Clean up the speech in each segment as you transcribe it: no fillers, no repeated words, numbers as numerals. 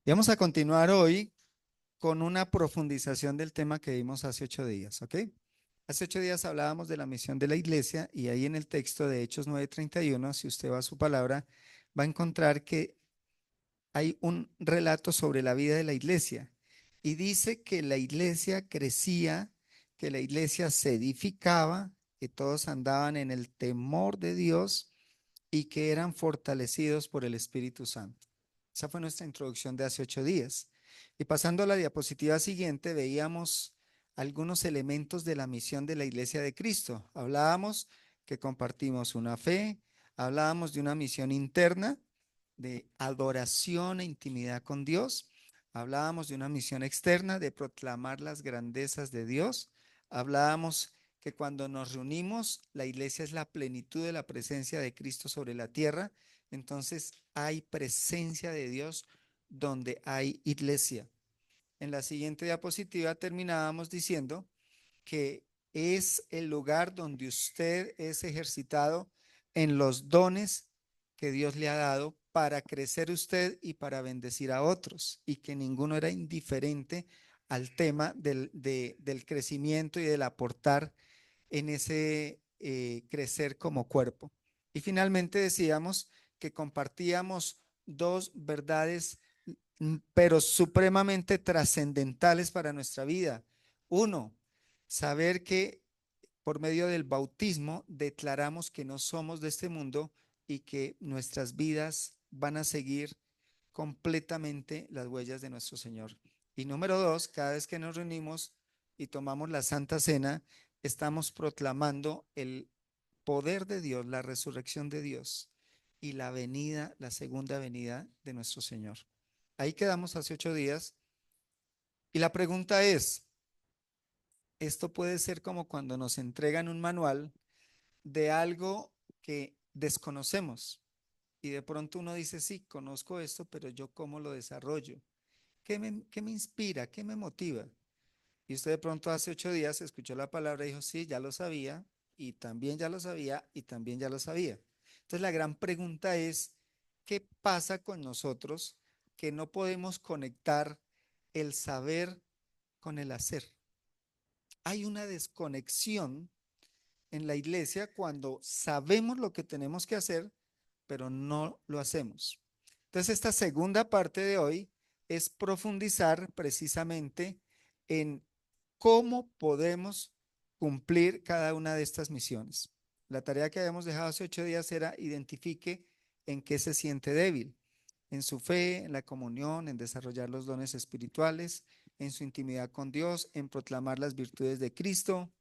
Y vamos a continuar hoy con una profundización del tema que vimos hace 8 días, ¿ok? Hace 8 días hablábamos de la misión de la iglesia y ahí en el texto de Hechos 9:31, si usted va a su palabra, va a encontrar que hay un relato sobre la vida de la iglesia y dice que la iglesia crecía, que la iglesia se edificaba, que todos andaban en el temor de Dios y que eran fortalecidos por el Espíritu Santo. Esa fue nuestra introducción de hace 8 días. Y pasando a la diapositiva siguiente, veíamos algunos elementos de la misión de la Iglesia de Cristo. Hablábamos que compartimos una fe, hablábamos de una misión interna de adoración e intimidad con Dios, hablábamos de una misión externa de proclamar las grandezas de Dios, hablábamos que cuando nos reunimos, la iglesia es la plenitud de la presencia de Cristo sobre la tierra, entonces hay presencia de Dios donde hay iglesia. En la siguiente diapositiva terminábamos diciendo que es el lugar donde usted es ejercitado en los dones que Dios le ha dado para crecer usted y para bendecir a otros, y que ninguno era indiferente al tema del crecimiento y del aportar en ese crecer como cuerpo. Y finalmente decíamos que compartíamos dos verdades, pero supremamente trascendentales para nuestra vida. Uno, saber que por medio del bautismo declaramos que no somos de este mundo y que nuestras vidas van a seguir completamente las huellas de nuestro Señor. Y número dos, cada vez que nos reunimos y tomamos la Santa Cena, estamos proclamando el poder de Dios, la resurrección de Dios y la venida, la segunda venida de nuestro Señor. Ahí quedamos hace 8 días y la pregunta es, esto puede ser como cuando nos entregan un manual de algo que desconocemos y de pronto uno dice, sí, conozco esto, pero yo cómo lo desarrollo. ¿Qué me inspira? ¿Qué me motiva? Y usted de pronto hace 8 días escuchó la palabra y dijo, sí, ya lo sabía, y también ya lo sabía, y también ya lo sabía. Entonces la gran pregunta es, ¿qué pasa con nosotros que no podemos conectar el saber con el hacer? Hay una desconexión en la iglesia cuando sabemos lo que tenemos que hacer, pero no lo hacemos. Entonces, esta segunda parte de hoy es profundizar precisamente en cómo podemos cumplir cada una de estas misiones. La tarea que habíamos dejado hace 8 días era identifique en qué se siente débil, en su fe, en la comunión, en desarrollar los dones espirituales, en su intimidad con Dios, en proclamar las virtudes de Cristo.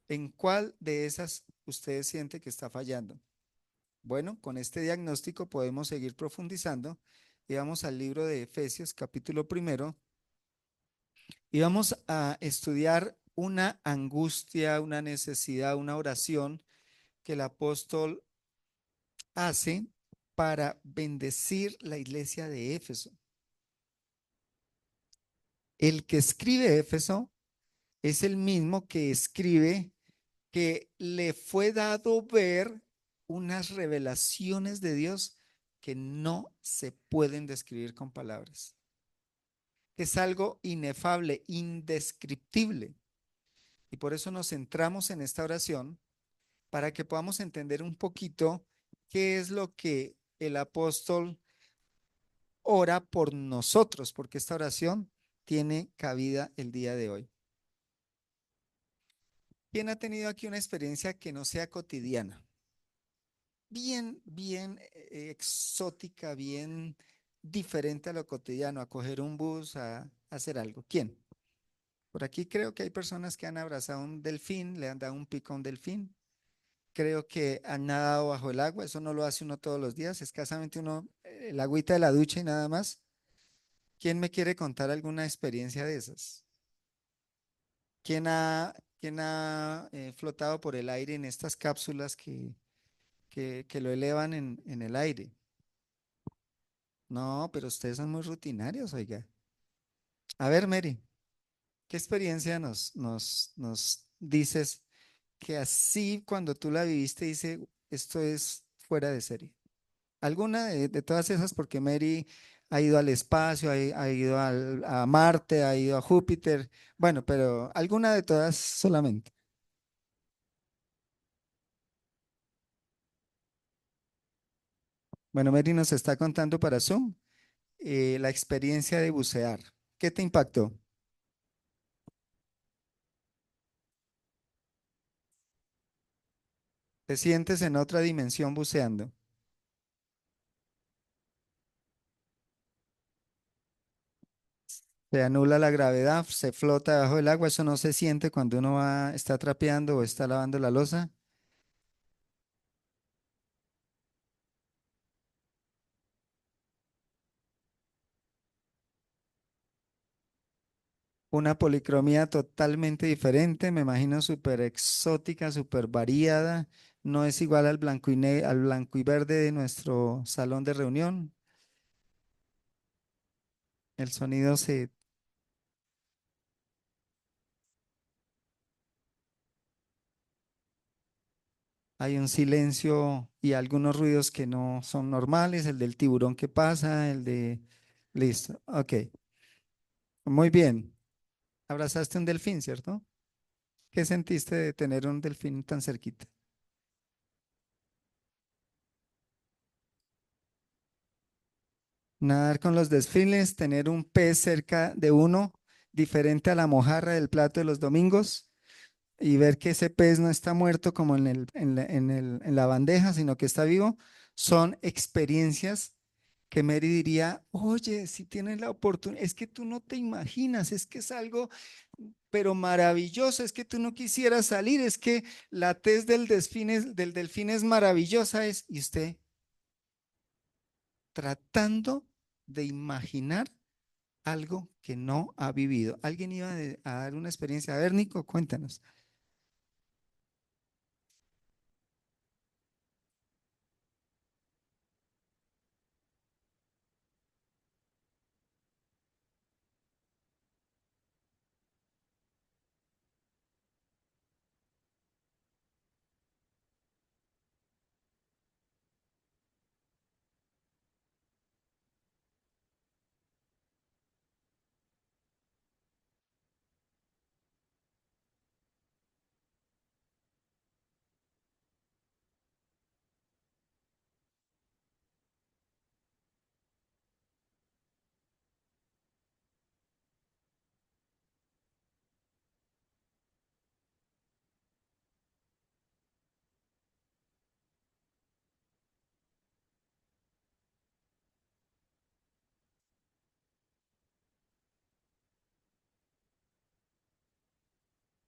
¿En cuál de esas usted siente que está fallando? Bueno, con este diagnóstico podemos seguir profundizando y vamos al libro de Efesios capítulo primero y vamos a estudiar una angustia, una necesidad, una oración que el apóstol hace para bendecir la iglesia de Éfeso. El que escribe Éfeso es el mismo que escribe que le fue dado ver unas revelaciones de Dios que no se pueden describir con palabras. Es algo inefable, indescriptible. Y por eso nos centramos en esta oración para que podamos entender un poquito qué es lo que el apóstol ora por nosotros, porque esta oración tiene cabida el día de hoy. ¿Quién ha tenido aquí una experiencia que no sea cotidiana? Bien exótica, bien diferente a lo cotidiano, a coger un bus, a hacer algo. ¿Quién? Por aquí creo que hay personas que han abrazado un delfín, le han dado un pico a un delfín. Creo que han nadado bajo el agua, eso no lo hace uno todos los días, escasamente uno, el agüita de la ducha y nada más. ¿Quién me quiere contar alguna experiencia de esas? ¿Quién ha flotado por el aire en estas cápsulas que lo elevan en el aire? No, pero ustedes son muy rutinarios, oiga. A ver, Mary, ¿qué experiencia nos dices que así cuando tú la viviste dice, esto es fuera de serie? ¿Alguna de todas esas? Porque Mary ha ido al espacio, ha ido a Marte, ha ido a Júpiter. Bueno, pero alguna de todas solamente. Bueno, Mary nos está contando para Zoom la experiencia de bucear. ¿Qué te impactó? ¿Te sientes en otra dimensión buceando? Se anula la gravedad, se flota debajo del agua, eso no se siente cuando uno va, está trapeando o está lavando la loza. Una policromía totalmente diferente, me imagino súper exótica, súper variada. No es igual al al blanco y verde de nuestro salón de reunión. El sonido se, hay un silencio y algunos ruidos que no son normales, el del tiburón que pasa, el de... Listo, ok, muy bien. Abrazaste un delfín, ¿cierto? ¿Qué sentiste de tener un delfín tan cerquita? Nadar con los delfines, tener un pez cerca de uno, diferente a la mojarra del plato de los domingos, y ver que ese pez no está muerto como en la bandeja, sino que está vivo, son experiencias que Mary diría, oye, si tienes la oportunidad, es que tú no te imaginas, es que es algo, pero maravilloso, es que tú no quisieras salir, es que la tez del delfín es maravillosa, y usted tratando de imaginar algo que no ha vivido. ¿Alguien iba a dar una experiencia? A ver, Nico, cuéntanos.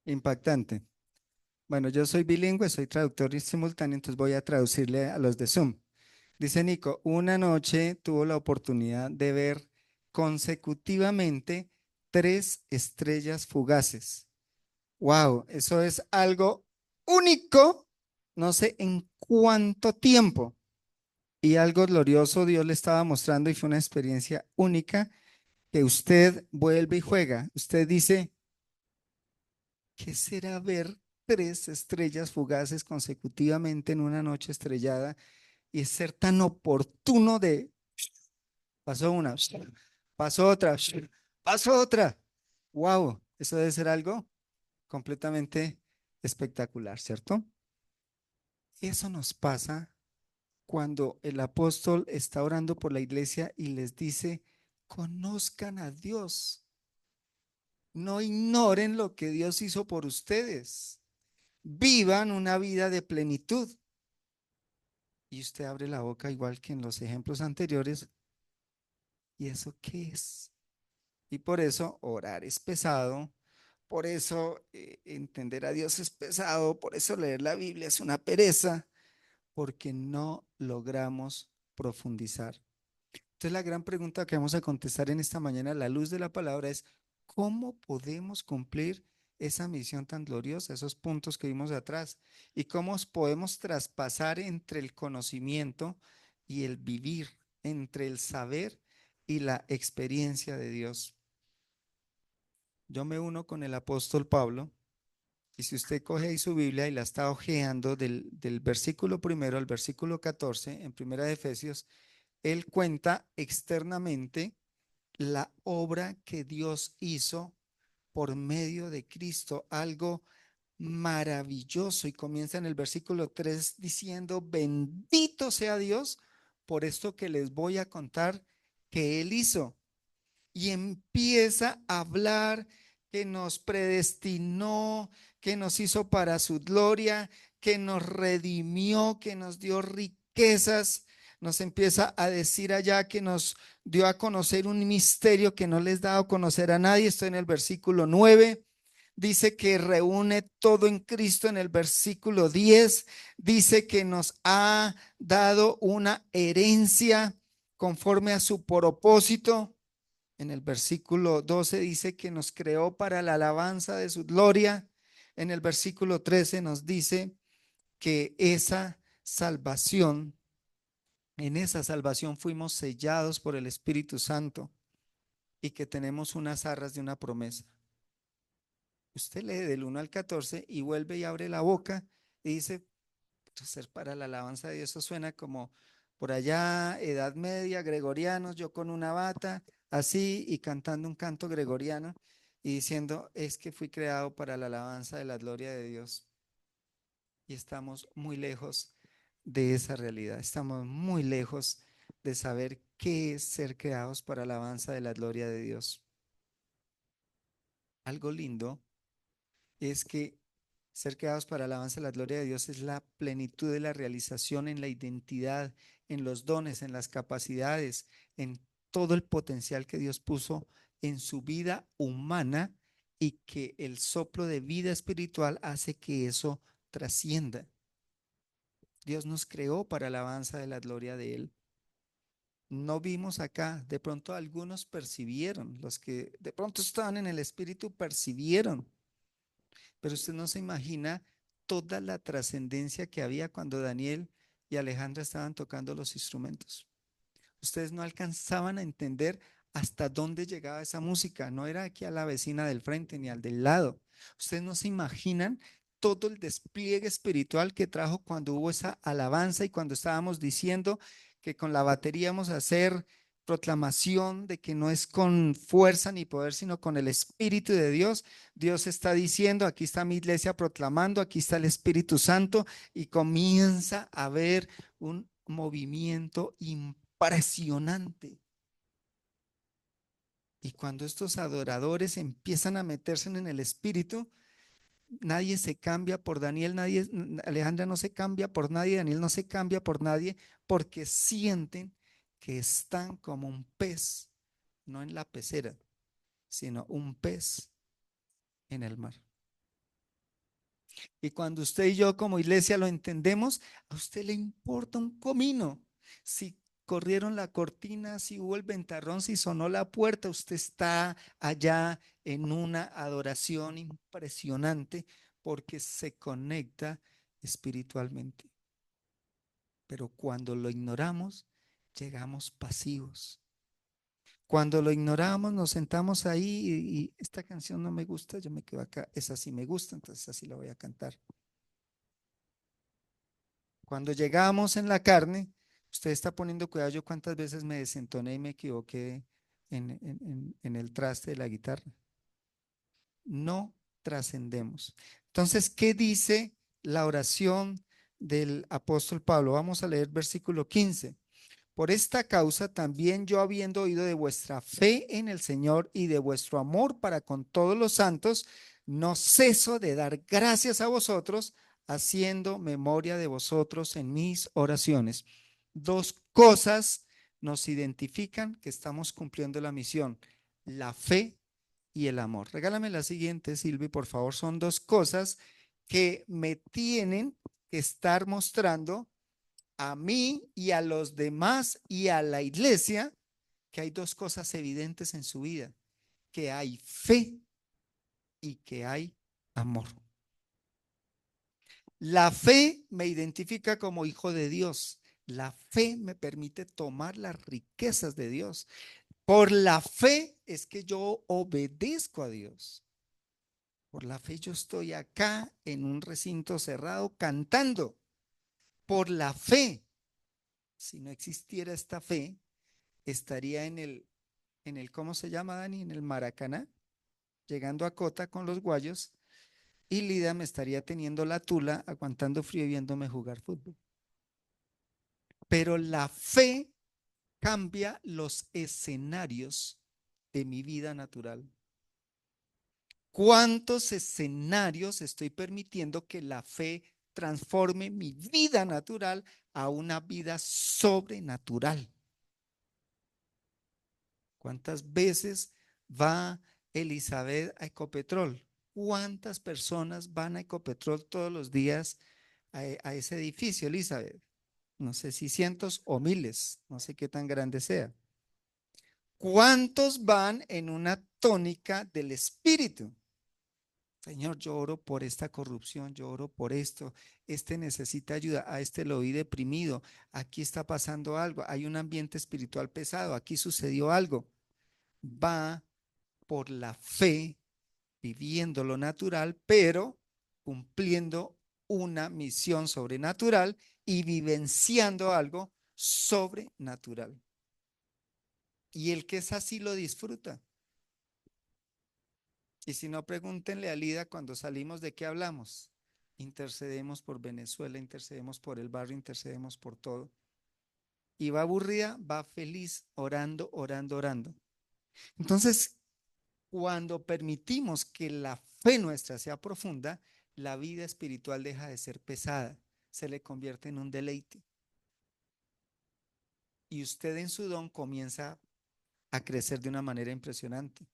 Impactante. Bueno, yo soy bilingüe, soy traductor y simultáneo, entonces voy a traducirle a los de Zoom. Dice Nico, una noche tuvo la oportunidad de ver consecutivamente 3 estrellas fugaces. Wow, eso es algo único, no sé en cuánto tiempo. Y algo glorioso Dios le estaba mostrando y fue una experiencia única que usted vuelve y juega. Usted dice, ¿qué será ver 3 estrellas fugaces consecutivamente en una noche estrellada y ser tan oportuno de pasó una, pasó otra, pasó otra? Wow, eso debe ser algo completamente espectacular, ¿cierto? Eso nos pasa cuando el apóstol está orando por la iglesia y les dice, conozcan a Dios, no ignoren lo que Dios hizo por ustedes, vivan una vida de plenitud. Y usted abre la boca igual que en los ejemplos anteriores, ¿y eso qué es? Y por eso orar es pesado, por eso entender a Dios es pesado, por eso leer la Biblia es una pereza, porque no logramos profundizar. Entonces la gran pregunta que vamos a contestar en esta mañana a la luz de la palabra es, ¿cómo podemos cumplir esa misión tan gloriosa, esos puntos que vimos atrás? ¿Y cómo podemos traspasar entre el conocimiento y el vivir, entre el saber y la experiencia de Dios? Yo me uno con el apóstol Pablo. Y si usted coge ahí su Biblia y la está hojeando del versículo primero al versículo 14 en Primera de Efesios, él cuenta externamente la obra que Dios hizo por medio de Cristo, algo maravilloso. Y comienza en el versículo 3 diciendo, bendito sea Dios por esto que les voy a contar que Él hizo. Y empieza a hablar que nos predestinó, que nos hizo para su gloria, que nos redimió, que nos dio riquezas. Nos empieza a decir allá que nos dio a conocer un misterio que no les ha dado a conocer a nadie. Estoy en el versículo 9. Dice que reúne todo en Cristo en el versículo 10. Dice que nos ha dado una herencia conforme a su propósito. En el versículo 12 dice que nos creó para la alabanza de su gloria. En el versículo 13 nos dice que en esa salvación fuimos sellados por el Espíritu Santo y que tenemos unas arras de una promesa. Usted lee del 1 al 14 y vuelve y abre la boca y dice, ser para la alabanza de Dios, eso suena como por allá, Edad Media, gregorianos, yo con una bata, así, y cantando un canto gregoriano y diciendo, es que fui creado para la alabanza de la gloria de Dios. Y estamos muy lejos de esa realidad, estamos muy lejos de saber qué es ser creados para la alabanza de la gloria de Dios. Algo lindo es que ser creados para la alabanza de la gloria de Dios es la plenitud de la realización en la identidad, en los dones, en las capacidades, en todo el potencial que Dios puso en su vida humana y que el soplo de vida espiritual hace que eso trascienda. Dios nos creó para la alabanza de la gloria de Él. No vimos acá, de pronto algunos percibieron, los que de pronto estaban en el espíritu percibieron, pero usted no se imagina toda la trascendencia que había cuando Daniel y Alejandra estaban tocando los instrumentos. Ustedes no alcanzaban a entender hasta dónde llegaba esa música. No era aquí a la vecina del frente ni al del lado. Ustedes no se imaginan todo el despliegue espiritual que trajo cuando hubo esa alabanza y cuando estábamos diciendo que con la batería vamos a hacer proclamación de que no es con fuerza ni poder, sino con el Espíritu de Dios. Dios está diciendo, aquí está mi iglesia proclamando, aquí está el Espíritu Santo y comienza a haber un movimiento impresionante. Y cuando estos adoradores empiezan a meterse en el Espíritu, nadie se cambia por Daniel, nadie, Alejandra no se cambia por nadie, Daniel no se cambia por nadie, porque sienten que están como un pez, no en la pecera, sino un pez en el mar. Y cuando usted y yo como iglesia lo entendemos, a usted le importa un comino. Si corrieron la cortina, si hubo el ventarrón, si sonó la puerta, usted está allá en una adoración impresionante porque se conecta espiritualmente. Pero cuando lo ignoramos, llegamos pasivos. Cuando lo ignoramos, nos sentamos ahí y esta canción no me gusta, yo me quedo acá, esa sí me gusta, entonces así la voy a cantar. Cuando llegamos en la carne, usted está poniendo cuidado, yo cuántas veces me desentoné y me equivoqué en el traste de la guitarra. No trascendemos. Entonces, ¿qué dice la oración del apóstol Pablo? Vamos a leer versículo 15. Por esta causa también yo, habiendo oído de vuestra fe en el Señor y de vuestro amor para con todos los santos, no ceso de dar gracias a vosotros, haciendo memoria de vosotros en mis oraciones. Dos cosas nos identifican que estamos cumpliendo la misión: la fe y el amor. Regálame la siguiente, Silvi, por favor. Son dos cosas que me tienen que estar mostrando a mí y a los demás y a la iglesia que hay dos cosas evidentes en su vida: que hay fe y que hay amor. La fe me identifica como hijo de Dios. La fe me permite tomar las riquezas de Dios. Por la fe es que yo obedezco a Dios. Por la fe yo estoy acá en un recinto cerrado cantando. Por la fe Si no existiera esta fe, estaría ¿cómo se llama, Dani? En el Maracaná, llegando a Cota con los guayos, y Lida me estaría teniendo la tula, aguantando frío y viéndome jugar fútbol. Pero la fe cambia los escenarios de mi vida natural. ¿Cuántos escenarios estoy permitiendo que la fe transforme mi vida natural a una vida sobrenatural? ¿Cuántas veces va Elizabeth a Ecopetrol? ¿Cuántas personas van a Ecopetrol todos los días a ese edificio, Elizabeth? No sé si cientos o miles, no sé qué tan grande sea. ¿Cuántos van en una tónica del espíritu? Señor, yo oro por esta corrupción, yo oro por esto, este necesita ayuda, a este lo vi deprimido, aquí está pasando algo, hay un ambiente espiritual pesado, aquí sucedió algo. Va por la fe, viviendo lo natural, pero cumpliendo una misión sobrenatural y vivenciando algo sobrenatural. Y el que es así lo disfruta. Y si no, pregúntenle a Lida cuando salimos de qué hablamos. Intercedemos por Venezuela, intercedemos por el barrio, intercedemos por todo. Y va aburrida, va feliz, orando, orando, orando. Entonces, cuando permitimos que la fe nuestra sea profunda, la vida espiritual deja de ser pesada, se le convierte en un deleite. Y usted en su don comienza a crecer de una manera impresionante.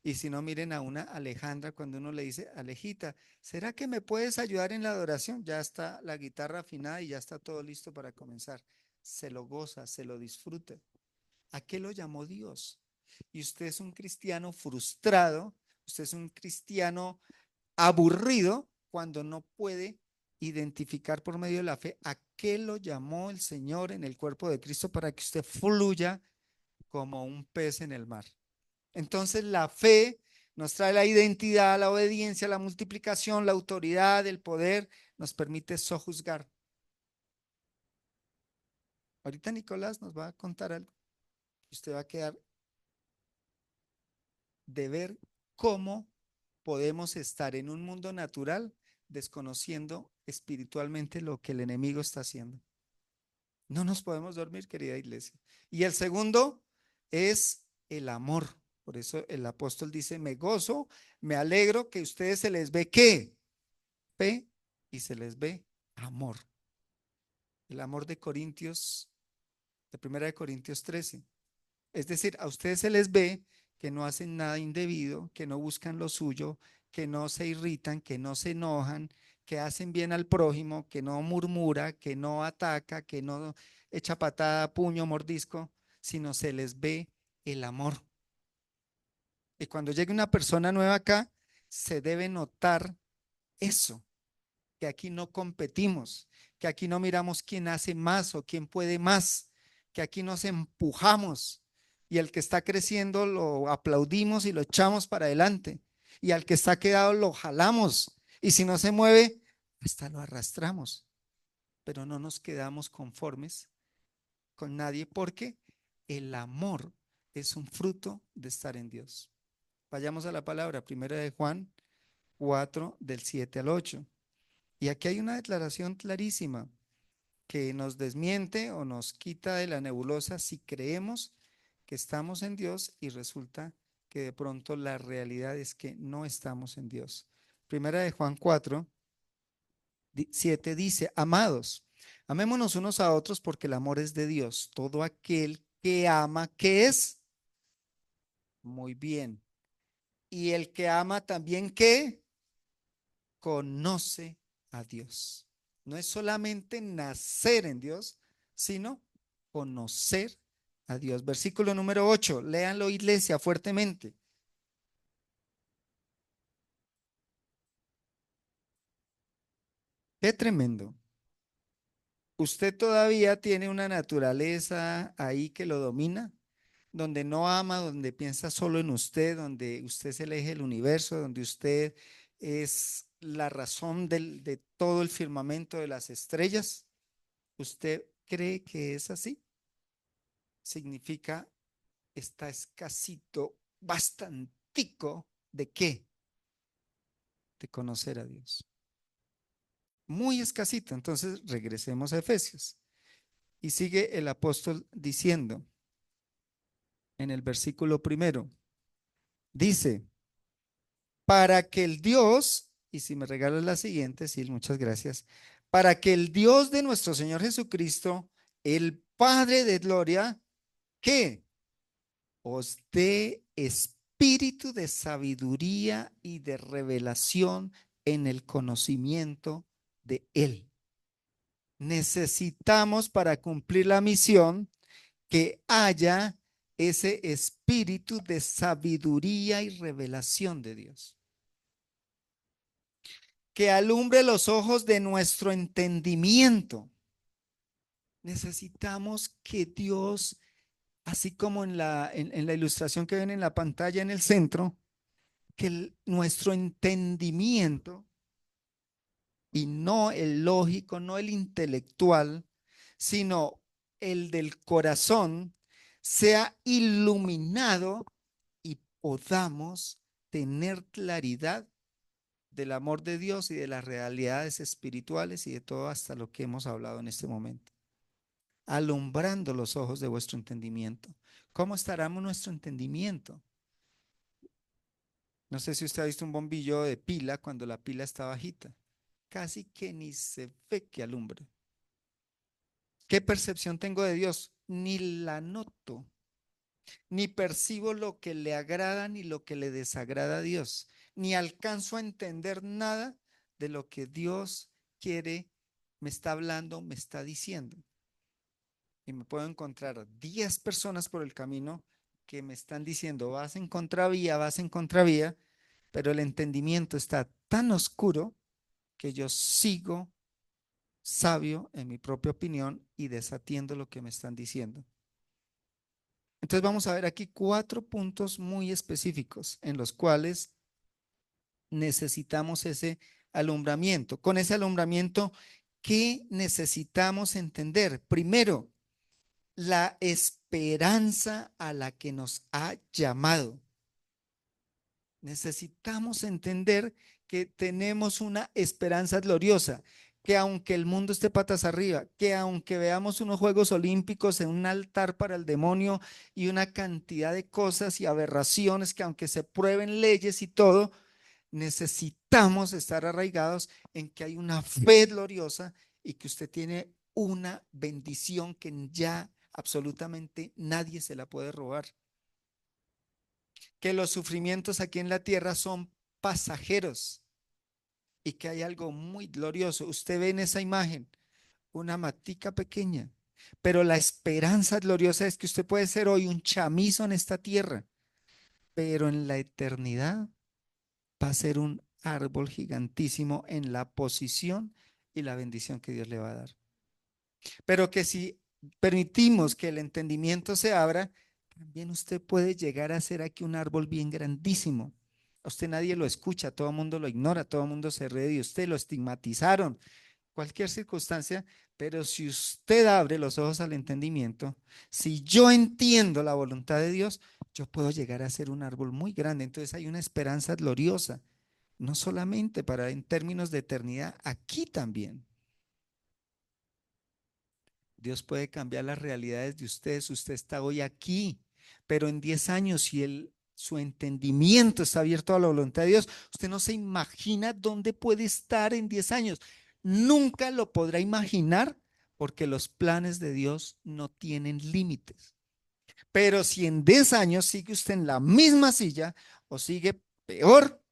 Y si no, miren a una Alejandra cuando uno le dice, Alejita, ¿será que me puedes ayudar en la adoración? Ya está la guitarra afinada y ya está todo listo para comenzar. Se lo goza, se lo disfruta. ¿A qué lo llamó Dios? Y usted es un cristiano frustrado, usted es un cristiano aburrido cuando no puede identificar por medio de la fe a qué lo llamó el Señor en el cuerpo de Cristo para que usted fluya como un pez en el mar. Entonces la fe nos trae la identidad, la obediencia, la multiplicación, la autoridad, el poder, nos permite sojuzgar. Ahorita Nicolás nos va a contar algo. Usted va a quedar de ver cómo podemos estar en un mundo natural desconociendo espiritualmente lo que el enemigo está haciendo. No nos podemos dormir, querida iglesia. Y el segundo es el amor. Por eso el apóstol dice, me gozo, me alegro que a ustedes se les ve ¿qué? Fe y se les ve amor. El amor de Corintios, de Primera de Corintios 13. Es decir, a ustedes se les ve que no hacen nada indebido, que no buscan lo suyo, que no se irritan, que no se enojan, que hacen bien al prójimo, que no murmura, que no ataca, que no echa patada, puño, mordisco, sino se les ve el amor. Y cuando llegue una persona nueva acá, se debe notar eso, que aquí no competimos, que aquí no miramos quién hace más o quién puede más, que aquí nos empujamos y el que está creciendo lo aplaudimos y lo echamos para adelante y al que está quedado lo jalamos y si no se mueve, hasta lo arrastramos, pero no nos quedamos conformes con nadie porque el amor es un fruto de estar en Dios. Vayamos a la palabra, primera de Juan 4, del 7 al 8. Y aquí hay una declaración clarísima que nos desmiente o nos quita de la nebulosa si creemos que estamos en Dios y resulta que de pronto la realidad es que no estamos en Dios. Primera de Juan 4, 7 dice, amados, amémonos unos a otros porque el amor es de Dios. Todo aquel que ama, ¿qué es? Muy bien. Y el que ama también, ¿qué? Conoce a Dios. No es solamente nacer en Dios, sino conocer a Dios. Versículo número 8, léanlo iglesia fuertemente. Qué tremendo. Usted todavía tiene una naturaleza ahí que lo domina, donde no ama, donde piensa solo en usted, donde usted es el eje del universo, donde usted es la razón de todo el firmamento de las estrellas. Usted cree que es así? Significa está escasito, bastantico, ¿de qué? De conocer a Dios. Muy escasito. Entonces regresemos a Efesios. Y sigue el apóstol diciendo en el versículo primero, dice, para que el Dios, y si me regalas la siguiente, sí, muchas gracias, para que el Dios de nuestro Señor Jesucristo, el Padre de gloria, ¿qué? Os dé espíritu de sabiduría y de revelación en el conocimiento de Él. Necesitamos para cumplir la misión que haya ese espíritu de sabiduría y revelación de Dios. Que alumbre los ojos de nuestro entendimiento. Necesitamos que Dios, así como en la ilustración que ven en la pantalla en el centro, que nuestro entendimiento, y no el lógico, no el intelectual, sino el del corazón, sea iluminado y podamos tener claridad del amor de Dios y de las realidades espirituales y de todo hasta lo que hemos hablado en este momento. Alumbrando los ojos de vuestro entendimiento. ¿Cómo estará nuestro entendimiento? No sé si usted ha visto un bombillo de pila cuando la pila está bajita. Casi que ni se ve que alumbre. ¿Qué percepción tengo de Dios? Ni la noto, ni percibo lo que le agrada ni lo que le desagrada a Dios, ni alcanzo a entender nada de lo que Dios quiere, me está hablando, me está diciendo. Y me puedo encontrar 10 personas por el camino que me están diciendo, vas en contravía, pero el entendimiento está tan oscuro que yo sigo sabio en mi propia opinión y desatiendo lo que me están diciendo. Entonces vamos a ver aquí 4 puntos muy específicos en los cuales necesitamos ese alumbramiento. Con ese alumbramiento, ¿qué necesitamos entender? Primero, la esperanza a la que nos ha llamado. Necesitamos entender que tenemos una esperanza gloriosa, que aunque el mundo esté patas arriba, que aunque veamos unos Juegos Olímpicos en un altar para el demonio y una cantidad de cosas y aberraciones, que aunque se prueben leyes y todo, necesitamos estar arraigados en que hay una fe gloriosa y que usted tiene una bendición que ya absolutamente nadie se la puede robar. Que los sufrimientos aquí en la tierra son pasajeros y que hay algo muy glorioso. Usted ve en esa imagen una matica pequeña, pero la esperanza gloriosa es que usted puede ser hoy un chamizo en esta tierra, pero en la eternidad va a ser un árbol gigantísimo en la posición y la bendición que Dios le va a dar. Pero que si permitimos que el entendimiento se abra, también usted puede llegar a ser aquí un árbol bien grandísimo. A usted nadie lo escucha, todo el mundo lo ignora, todo el mundo se ríe de usted, lo estigmatizaron, cualquier circunstancia, pero si usted abre los ojos al entendimiento, si yo entiendo la voluntad de Dios, yo puedo llegar a ser un árbol muy grande. Entonces hay una esperanza gloriosa, no solamente para en términos de eternidad, aquí también. Dios puede cambiar las realidades de ustedes. Usted está hoy aquí, pero en 10 años, si su entendimiento está abierto a la voluntad de Dios, usted no se imagina dónde puede estar en 10 años. Nunca lo podrá imaginar porque los planes de Dios no tienen límites. Pero si en 10 años sigue usted en la misma silla o sigue peor,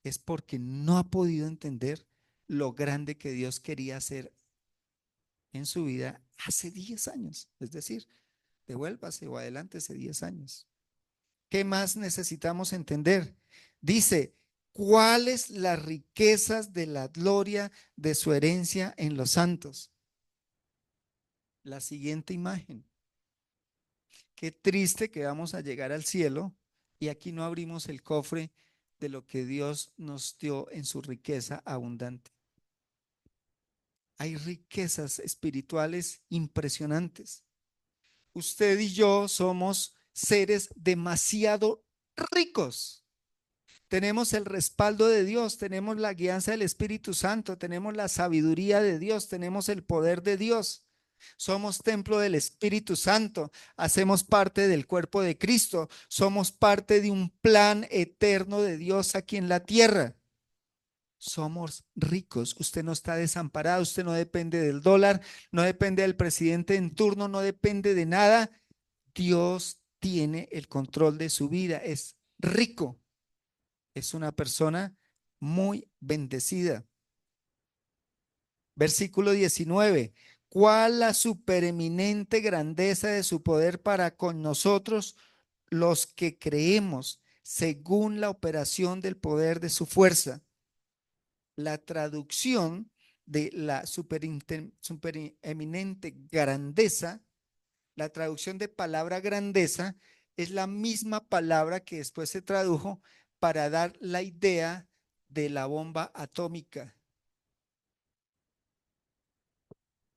es porque no ha podido entender lo grande que Dios quería hacer en su vida hace 10 años. Es decir, devuélvase o adelántese 10 años. ¿Qué más necesitamos entender? Dice, ¿cuáles las riquezas de la gloria de su herencia en los santos? La siguiente imagen. Qué triste que vamos a llegar al cielo y aquí no abrimos el cofre de lo que Dios nos dio en su riqueza abundante. Hay riquezas espirituales impresionantes. Usted y yo somos seres demasiado ricos. Tenemos el respaldo de Dios, tenemos la guianza del Espíritu Santo, tenemos la sabiduría de Dios, tenemos el poder de Dios. Somos templo del Espíritu Santo, hacemos parte del cuerpo de Cristo, somos parte de un plan eterno de Dios aquí en la tierra. Somos ricos, usted no está desamparado, usted no depende del dólar, no depende del presidente en turno, no depende de nada. Dios tiene el control de su vida, es rico, es una persona muy bendecida. Versículo 19. ¿Cuál la supereminente grandeza de su poder para con nosotros, los que creemos, según la operación del poder de su fuerza? La traducción de la supereminente grandeza, la traducción de palabra grandeza, es la misma palabra que después se tradujo para dar la idea de la bomba atómica.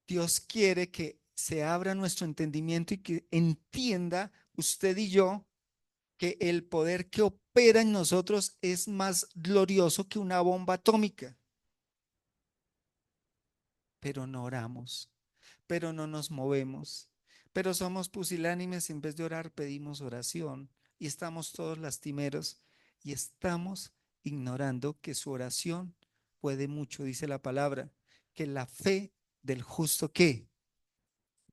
Dios quiere que se abra nuestro entendimiento y que entienda usted y yo que el poder que opera en nosotros es más glorioso que una bomba atómica. Pero no oramos, pero no nos movemos, pero somos pusilánimes, en vez de orar pedimos oración y estamos todos lastimeros y estamos ignorando que su oración puede mucho, dice la palabra, que la fe del justo ¿qué?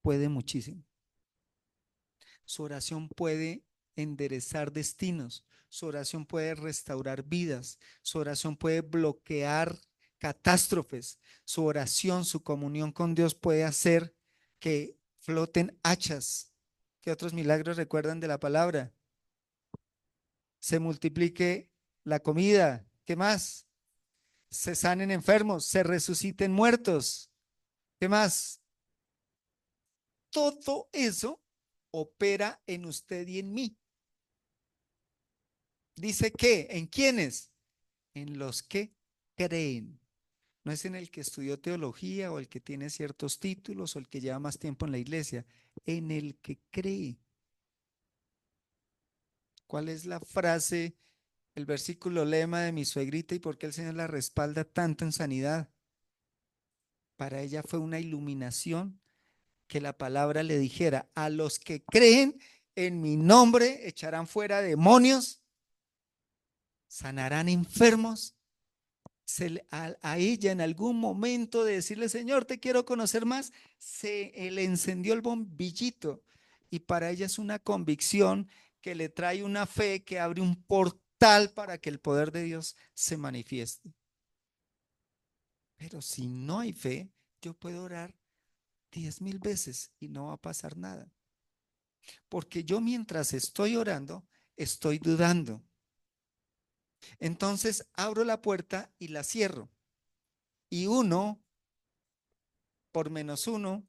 Puede muchísimo. Su oración puede enderezar destinos, su oración puede restaurar vidas, su oración puede bloquear catástrofes, su oración, su comunión con Dios puede hacer que floten hachas. ¿Qué otros milagros recuerdan de la palabra? Se multiplique la comida. ¿Qué más? Se sanen enfermos, se resuciten muertos. ¿Qué más? Todo eso opera en usted y en mí. Dice que, ¿en quiénes? En los que creen. No es en el que estudió teología o el que tiene ciertos títulos o el que lleva más tiempo en la iglesia, en el que cree. ¿Cuál es la frase, el versículo lema de mi suegrita y por qué el Señor la respalda tanto en sanidad? Para ella fue una iluminación que la palabra le dijera, a los que creen en mi nombre echarán fuera demonios, sanarán enfermos. A ella en algún momento de decirle, Señor, te quiero conocer más, se le encendió el bombillito y para ella es una convicción que le trae una fe que abre un portal para que el poder de Dios se manifieste. Pero si no hay fe, yo puedo orar 10,000 veces y no va a pasar nada. Porque yo mientras estoy orando, estoy dudando. Entonces abro la puerta y la cierro. Y uno por -1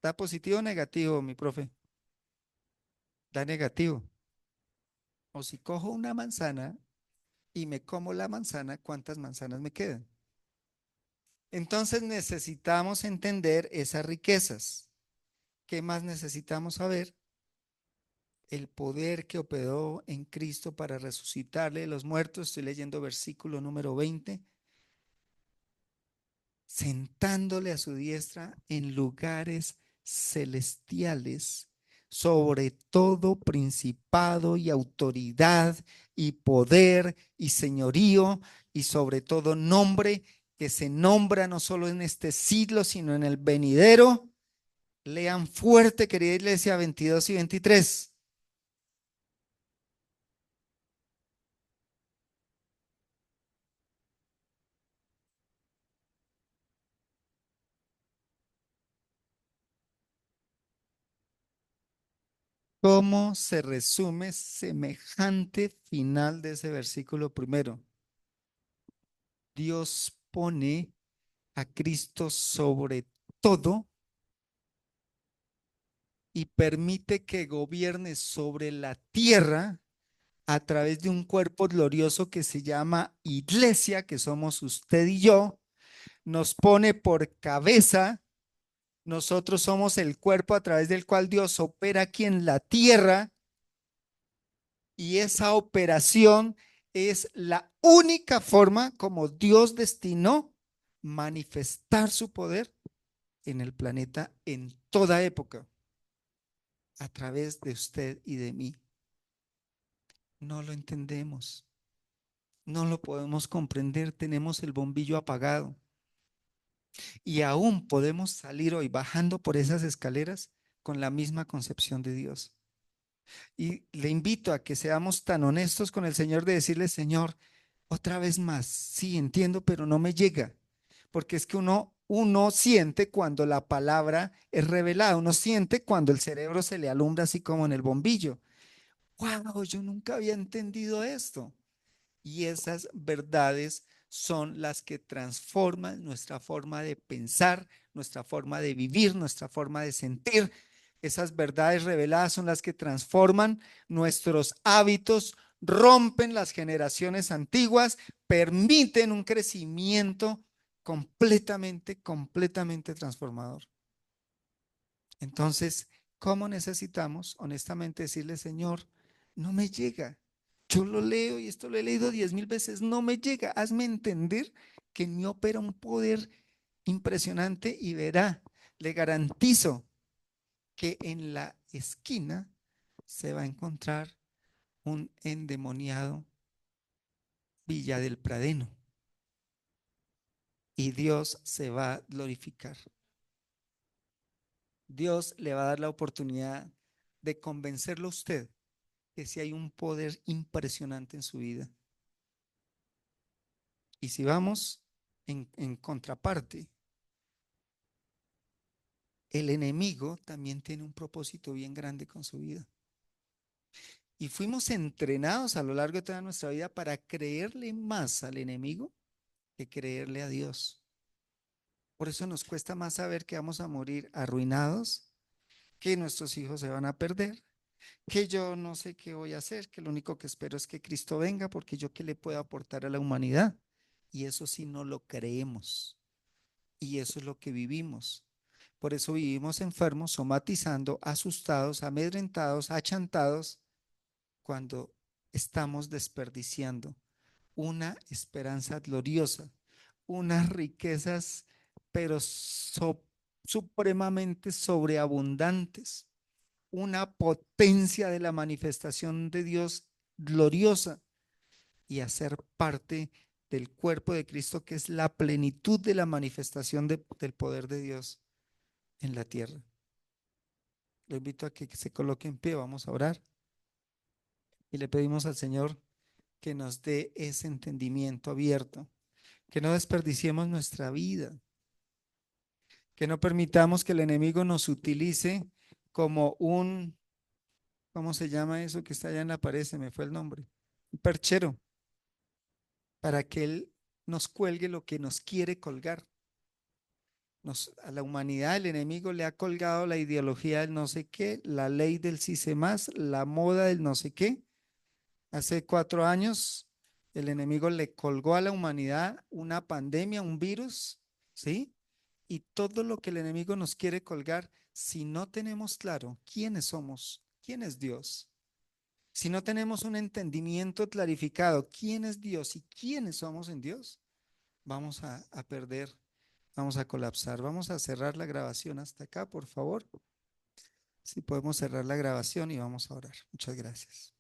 da positivo o negativo, mi profe. Da negativo. O si cojo una manzana y me como la manzana, ¿cuántas manzanas me quedan? Entonces necesitamos entender esas riquezas. ¿Qué más necesitamos saber? El poder que operó en Cristo para resucitarle de los muertos. Estoy leyendo versículo número 20. Sentándole a su diestra en lugares celestiales, sobre todo principado y autoridad y poder y señorío y sobre todo nombre que se nombra no solo en este siglo, sino en el venidero. Lean fuerte, querida iglesia, 22 y 23. ¿Cómo se resume semejante final de ese versículo primero? Dios pone a Cristo sobre todo y permite que gobierne sobre la tierra a través de un cuerpo glorioso que se llama iglesia, que somos usted y yo, nos pone por cabeza. Nosotros somos el cuerpo a través del cual Dios opera aquí en la tierra y esa operación es la única forma como Dios destinó manifestar su poder en el planeta en toda época, a través de usted y de mí. No lo entendemos, no lo podemos comprender, tenemos el bombillo apagado y aún podemos salir hoy bajando por esas escaleras con la misma concepción de Dios. Y le invito a que seamos tan honestos con el Señor de decirle, Señor, otra vez más, sí, entiendo, pero no me llega. Porque es que uno siente cuando la palabra es revelada, uno siente cuando el cerebro se le alumbra así como en el bombillo. ¡Wow! Yo nunca había entendido esto. Y esas verdades son las que transforman nuestra forma de pensar, nuestra forma de vivir, nuestra forma de sentir. Esas verdades reveladas son las que transforman nuestros hábitos, rompen las generaciones antiguas, permiten un crecimiento completamente transformador. Entonces, ¿cómo necesitamos honestamente decirle, Señor, no me llega? Yo lo leo y esto lo he leído 10.000 veces, no me llega. Hazme entender que en mí opera un poder impresionante y verá, le garantizo que en la esquina se va a encontrar un endemoniado Villa del Pradeno y Dios se va a glorificar. Dios le va a dar la oportunidad de convencerlo a usted que si hay un poder impresionante en su vida. Y si vamos en contraparte, el enemigo también tiene un propósito bien grande con su vida. Y fuimos entrenados a lo largo de toda nuestra vida para creerle más al enemigo que creerle a Dios. Por eso nos cuesta más saber que vamos a morir arruinados, que nuestros hijos se van a perder, que yo no sé qué voy a hacer, que lo único que espero es que Cristo venga, porque yo qué le puedo aportar a la humanidad. Y eso sí no lo creemos. Y eso es lo que vivimos. Por eso vivimos enfermos, somatizando, asustados, amedrentados, achantados, cuando estamos desperdiciando una esperanza gloriosa, unas riquezas, pero supremamente sobreabundantes, una potencia de la manifestación de Dios gloriosa y hacer parte del cuerpo de Cristo, que es la plenitud de la manifestación del poder de Dios en la tierra. Lo invito a que se coloque en pie, vamos a orar y le pedimos al Señor que nos dé ese entendimiento abierto, que no desperdiciemos nuestra vida, que no permitamos que el enemigo nos utilice como un, ¿cómo se llama eso que está allá en la pared? Se me fue el nombre, un perchero, para que él nos cuelgue lo que nos quiere colgar. A la humanidad el enemigo le ha colgado la ideología del no sé qué, la ley del sí sé más, la moda del no sé qué. Hace 4 años el enemigo le colgó a la humanidad una pandemia, un virus, ¿sí? Y todo lo que el enemigo nos quiere colgar, si no tenemos claro quiénes somos, quién es Dios, si no tenemos un entendimiento clarificado quién es Dios y quiénes somos en Dios, vamos a perder, vamos a colapsar. Vamos a cerrar la grabación hasta acá, por favor. Si podemos cerrar la grabación y vamos a orar. Muchas gracias.